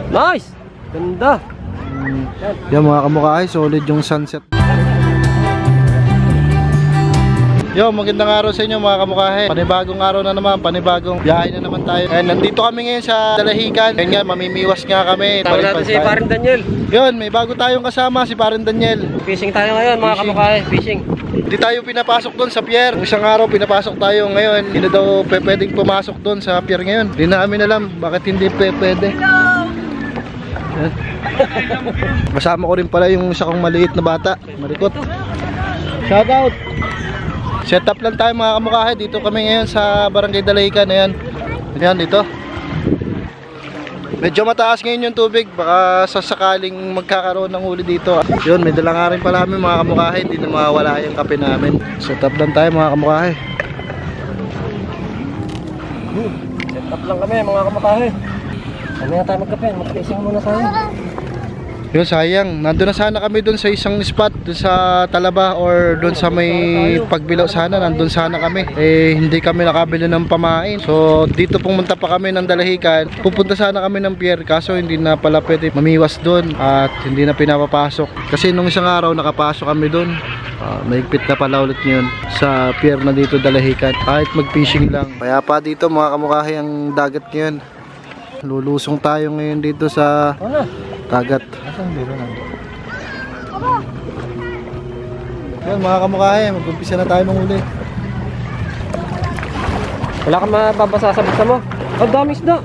Nice! Ganda! Yan mga kamukha, solid yung sunset. Yo, magandang araw sa inyo mga kamukahe. Panibagong araw na naman, panibagong biyahe na naman tayo. And nandito kami ngayon sa Dalahican. Kaya nga, mamimiwas nga kami. Tawag natin si Paring Daniel. Yun, may bago tayong kasama, si Paring Daniel. Fishing tayo ngayon mga kamukahe, fishing. Hindi tayo pinapasok doon sa pier. Isang araw pinapasok tayo ngayon. Hindi na daw pwedeng pumasok doon sa pier ngayon. Hindi namin alam bakit hindi pwede. Kasama ko rin pala yung isa kong maliit na bata, Marikot. Shout out. Set up lang tayo mga kamukahe. Dito kami ngayon sa Barangay Dalahican. Ayan. Ayan dito. Medyo mataas ngayon yung tubig. Baka sasakaling magkakaroon ng huli dito. Yun, may dala nga rin pala kami mga kamukahe. Hindi na mawawala yung kape namin. Set up lang tayo mga kamukahe. Set up lang kami mga kamukahe. Ano na tayo magkape? Mag-fishing muna tayo. Yun, sayang. Nandun na sana kami dun sa isang spot, dun sa Talaba or dun sa may Pagbilao sana. Nandun sana kami. Eh, hindi kami nakabili ng pamain. So, dito pumunta pa kami ng Dalahican. Pupunta sana kami ng pier. Kaso, hindi na pala pwede mamiwas dun. At hindi na pinapapasok. Kasi nung isang araw, nakapasok kami dun. Maigpit na pala ulit yun sa pier na dito Dalahican. Kahit mag-fishing lang. Kaya pa dito mga kamukhahe ang dagat ngayon. Lulusong tayo ngayon dito sa dagat. Yan mga kamukhahe, mag-umpisa na tayo manghuli. Wala kang mababasa sa basta mo. Ang dami isda.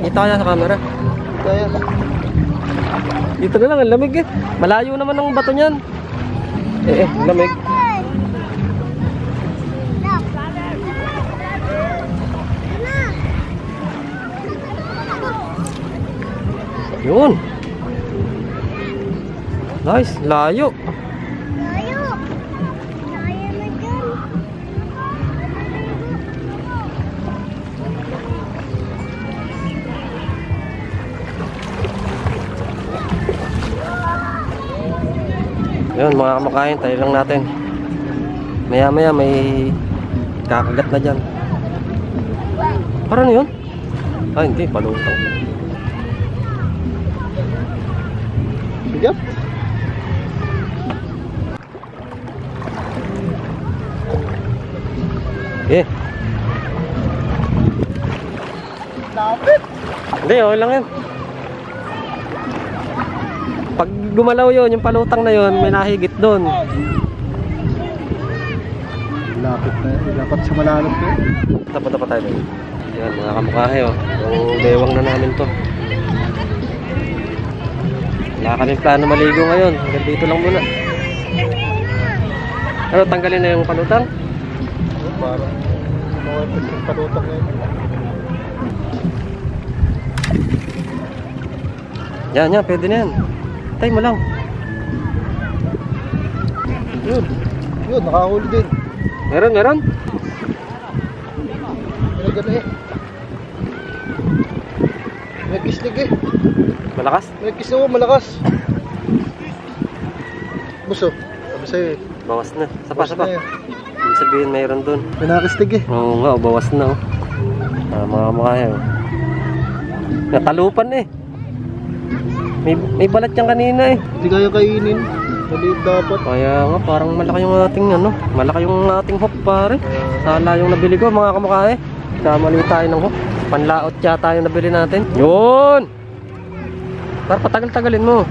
Kita niya sa camera. Kaya Dito na lang, ang lamig eh. Malayo naman ang bato niyan. Lamig. Yun. Nice, layo. Layo na dyan. Yun mga kamakain, tayo lang natin. Maya maya may kakagat na dyan. Para na yun? Ah hindi, palutang. Yep. Eh. Lapit. Hindi, okay lang yan. Pag gumalaw yun, yung palutang na yun, may nahigit doon. Lapit na yun. Dapat sa malalim ko. Tapunta pa tayo doon. Yan mga kamukhahe oh. Yung bewang na namin to. Wala kaming plano maligo ngayon. Hanggang dito lang muna. Ano, tanggalin na yung palutang? Parang mawapit yung palutang na yun. Yan, pwede na yan. Tay mo lang. Yun, nakahuli din. Meron. May gano'n eh. May kislig eh. Malakas? May kislig mo, malakas. Buso, sabi sa'yo eh. Bawas na. Sapa. Na Ibig sabihin mayroon doon. may nakislig eh. Oo nga, bawas na oh. Mga makaya oh. Natalupan eh. May balat yan kanina eh. Hindi kaya kainin. Maliit dapat. Kaya nga, parang malaki yung ating ano. Malaki yung ating hook pare. Sala yung nabili ko mga kamukha eh. Kamali tayo ng hook. Panlaot yata yung nabili natin. Yun! Para patagal-tagalin mo.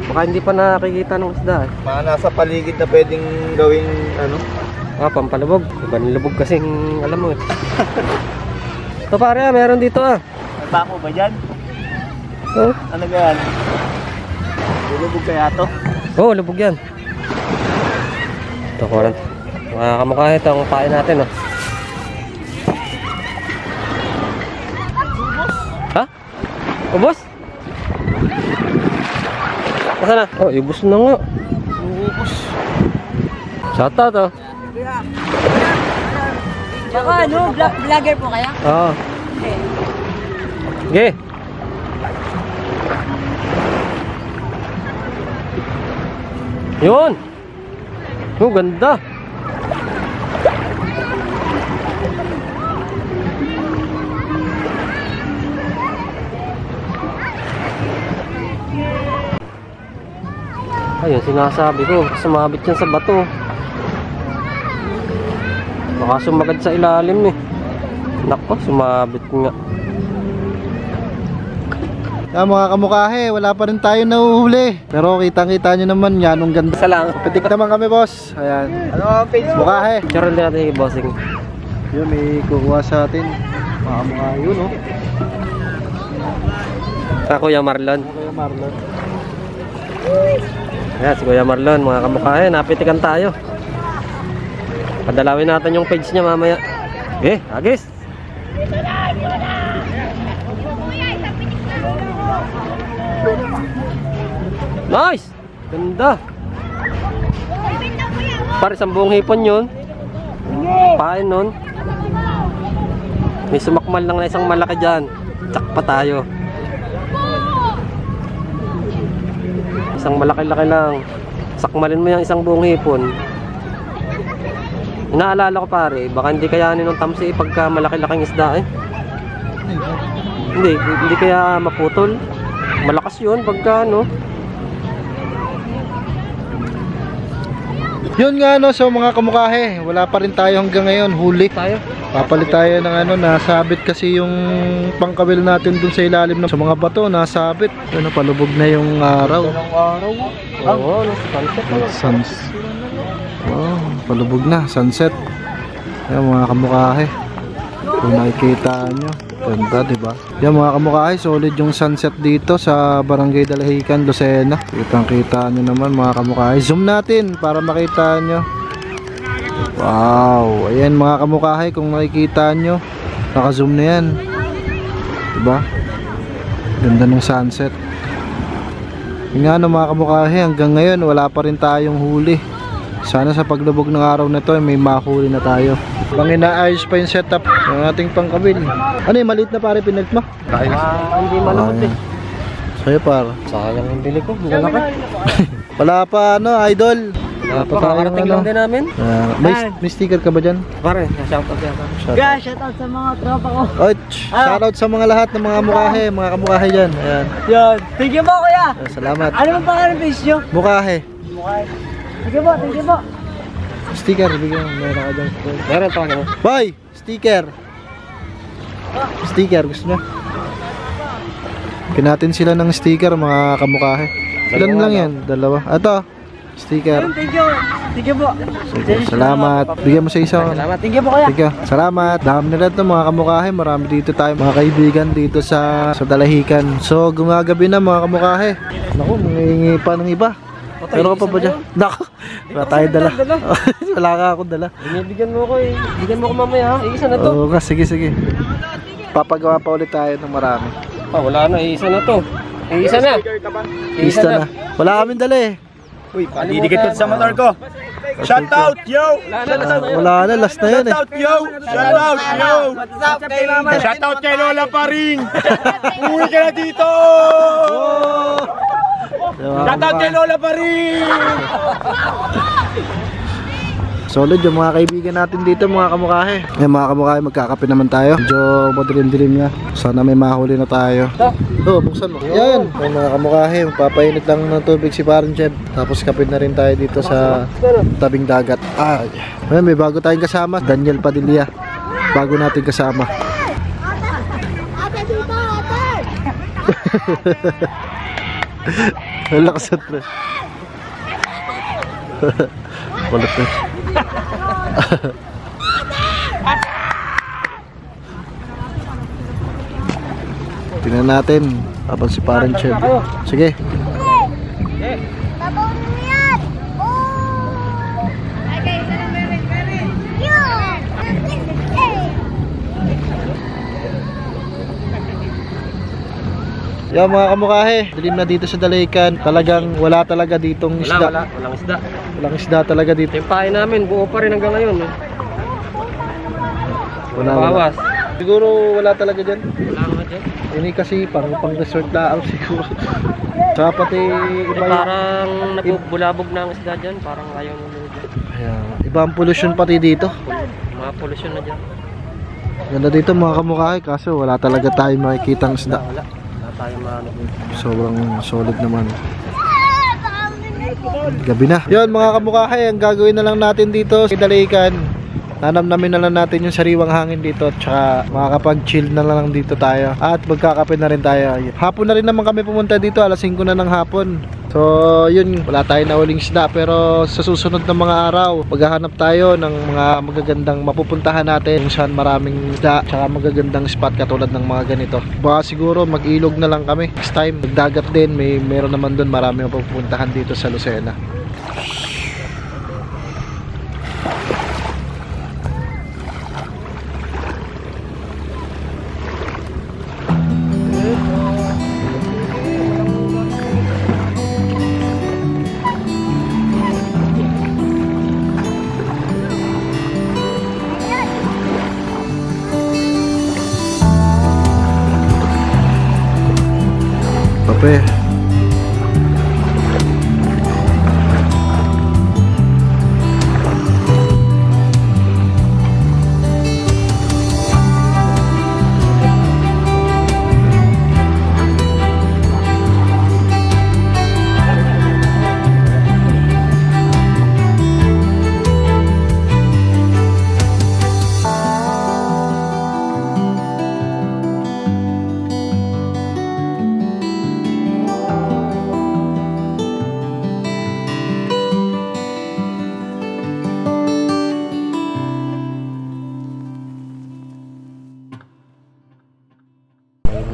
Baka hindi pa nakikita ng isda eh. Mga nasa paligid na pwedeng gawing ano. Pampalubog. Ibang lubog kasing alam mo eh. Ito pare meron dito ah. Bako ba dyan? Oh? Ano yan? Lulubog kaya to? Oo, lubog yan. Ito ko rin. Mga kamukha ito ang pain natin oh. Ha? Ubos? Nasaan na? Oh, ubos na nga. Ubos. Shoutout oh. Baka ano, vlogger po kaya? Oo. Okay. Okay. Yun. Oh, ganda. Ayun, sinasabi ko, sumabit yan sa bato. Baka sumagad sa ilalim eh. Nako, sumabit nga. Mga kamukahe, wala pa rin tayo nahuhuli. Pero kitang-kita nyo naman yan, ang ganda. Isa lang. Pitik naman kami, boss. Ayan. Ano, Facebook? Mukahe. Charon din natin yung bossing. Yun, may kukuha sa atin. Mga kamukahe yun, oh. Kuya Marlon. Kuya Marlon. Ayan, si Kuya Marlon, mga kamukhahe, napitikan tayo. Padalawin natin yung page niya mamaya. Okay, agis! Nice! Ganda! Para isang buong hipon yun. Pain nun. May sumakmal lang na isang malaki dyan. Tsak pa tayo. Isang malaki-laki lang. Sakmalin mo yung isang buong hipon. Inaalala ko pare, baka hindi kayanin ng tamsi pagka malaki-laking isda eh. Hindi kaya maputol. Malakas yun pagka ano. Yun nga no, so mga kamukahe, wala pa rin tayo hanggang ngayon, huli. Tayo. Papalit tayo ng ano, nasabit kasi yung pangkawil natin dun sa ilalim ng sa mga bato, nasabit. Ano, palubog na yung araw. Oo, sunset. Sunset. Wow, palubog na, sunset. Ayan mga kamukahe. Kung nakikita nyo, ganda diba? Yan mga kamukahe, solid yung sunset dito sa Barangay Dalahican, Lucena. Kitang kita nyo naman mga kamukahe. Zoom natin para makita nyo. Wow, ayan mga kamukahe, kung nakikita nyo, naka-zoom na yan. Diba? Ganda ng sunset. Yung nga no mga kamukahe, hanggang ngayon wala pa rin tayong huli. Sana sa paglubog ng araw na to may mahuli na tayo. Bang inaayos pa yung setup ng ating pangkabil. Ano yung maliit na pare pinag mo? Hindi malapot eh. Sa'yo par. Sayang yung bili ko, hindi laki. Wala pa ano, idol. Wala pa tayong Kakarating lang din namin. may sticker ka ba dyan? Pare, shoutout yata. Guys, shout out sa mga tropa ko. Oh, shoutout sa mga lahat ng mga mukahe, mga kamukahe dyan. Ayan. Yan. Thank you po kuya. Salamat. Ano bang pangalan ng page nyo? Mukahe. Thank you po, thank you po. Sticker, bigyan mo. Meron ka dyan. Meron pa ano? Boy! Sticker! Sticker, gusto nyo? Pinatin sila ng sticker, mga kamukahe. Ilan lang yan? Dalawa. Ito, sticker. Thank you. Thank you po. Sige, salamat. Bigyan mo sa isa. Salamat. Thank you po kuya. Sige, salamat. Dami nila ito mga kamukahe. Marami dito tayo mga kaibigan dito sa Dalahican. So, gumagabi na mga kamukahe. Naku, nangihingi pa ng iba. Pero ka pa ba dyan? Naku, wala tayo dala. Wala ka akong dala. Binibigyan mo ko eh. Bigyan mo ko mamaya ha. Isa na to. Oo nga, sige, sige. Papagawa pa ulit tayo ng marami. Wala na. Isa na to. Isa na. Isa na. Wala kaming dala eh. Uy, didikit sa motor ko. Shout out, yo! Wala na, last na yun eh. Shout out, yo! Shout out, yo! Shout out kay Lola Paring! Uwi ka na dito! Shout out kay Lola Paring! Solid yung mga kaibigan natin dito mga kamukahe. Yung mga kamukahe, magkakape naman tayo. Medyo madilim-dilim nga. Sana may mahuli na tayo. Oo, buksan mo. Yan. Yung mga kamukahe, magpapainit lang ng tubig si Parang Jeb. Tapos kape na rin tayo dito sa tabing dagat. Ayan, may bago tayong kasama. Daniel Padilla. Bago natin kasama. Ate dito, ate! Wala ka sa tres. Walat na. Tingnan natin habang si Parang Chef. Sige. Tabaw mo yan! Oh! Okay, sana meron. Yun! Yan mga kamukahe, dilim na dito sa Dalahican. Talagang wala talaga ditong isda. Walang isda. Walang isda talaga dito. Yung pahay namin, buo pa rin hanggang ngayon. Eh. Wala. Bawas. Siguro wala talaga dyan. Wala nga dyan. Ini kasi pang resort lang siguro. Tsaka pati iba yung, Parang nagbubulabog na ang isda dyan. Parang ayaw nyo dyan. ayan, iba ang pollution pati dito. Mga pollution na dyan. Ganda dito mga kamukahe, kaso wala talaga tayong makikitang isda. Wala tayo maano. Sobrang solid naman. Gabi na. Yun mga kamukhahe, ang gagawin na lang natin dito sa Dalahican, nanamnamin na lang natin yung sariwang hangin dito at saka makakapag-chill na lang dito tayo at magkakape na rin tayo. Hapon na rin naman kami pumunta dito, alas 5 na ng hapon. So yun, wala tayong nahuling isda, pero sa susunod na mga araw maghahanap tayo ng mga magagandang mapupuntahan natin kung saan maraming isda at saka magagandang spot katulad ng mga ganito. Baka siguro mag-ilog na lang kami next time. Magdagat din, meron naman doon marami mapupuntahan dito sa Lucena. Kape.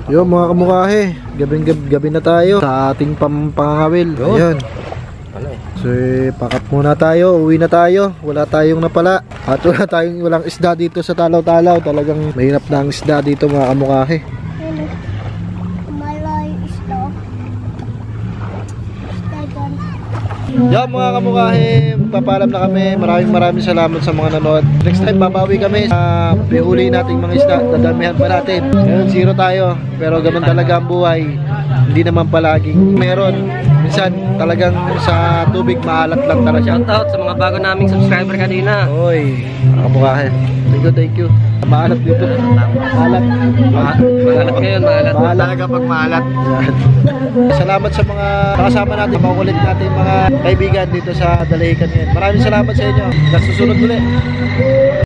Yo mga kamukhahe, gabi na tayo sa ating pangangawil. Ayun. So pakat muna tayo, uwi na tayo. Wala tayong napala at walang isda dito sa Talaw-Talaw. Talagang mahirap na ang isda dito mga kamukhahe. Malay isda. Yo mga kamukhahe, magpapaalam na kami. Maraming salamat sa mga nanood. Next time babawi kami sa uli nating mga isda. Dadamihan pa natin. Ngayon 0 tayo, pero ganun talaga ang buhay. Hindi naman palaging meron. Minsan talagang sa tubig maalat lang talaga. Shoutout sa mga bago naming subscriber kanina. Oy, mga kamukhahe, thank you. Maalat dito. Maalat. Maalat ngayon, maalat. Talaga pag maalat. Salamat sa mga kasama natin, makukulit natin mga kaibigan dito sa Dalahican ngayon. Maraming salamat sa inyo. Hanggang susunod ulit.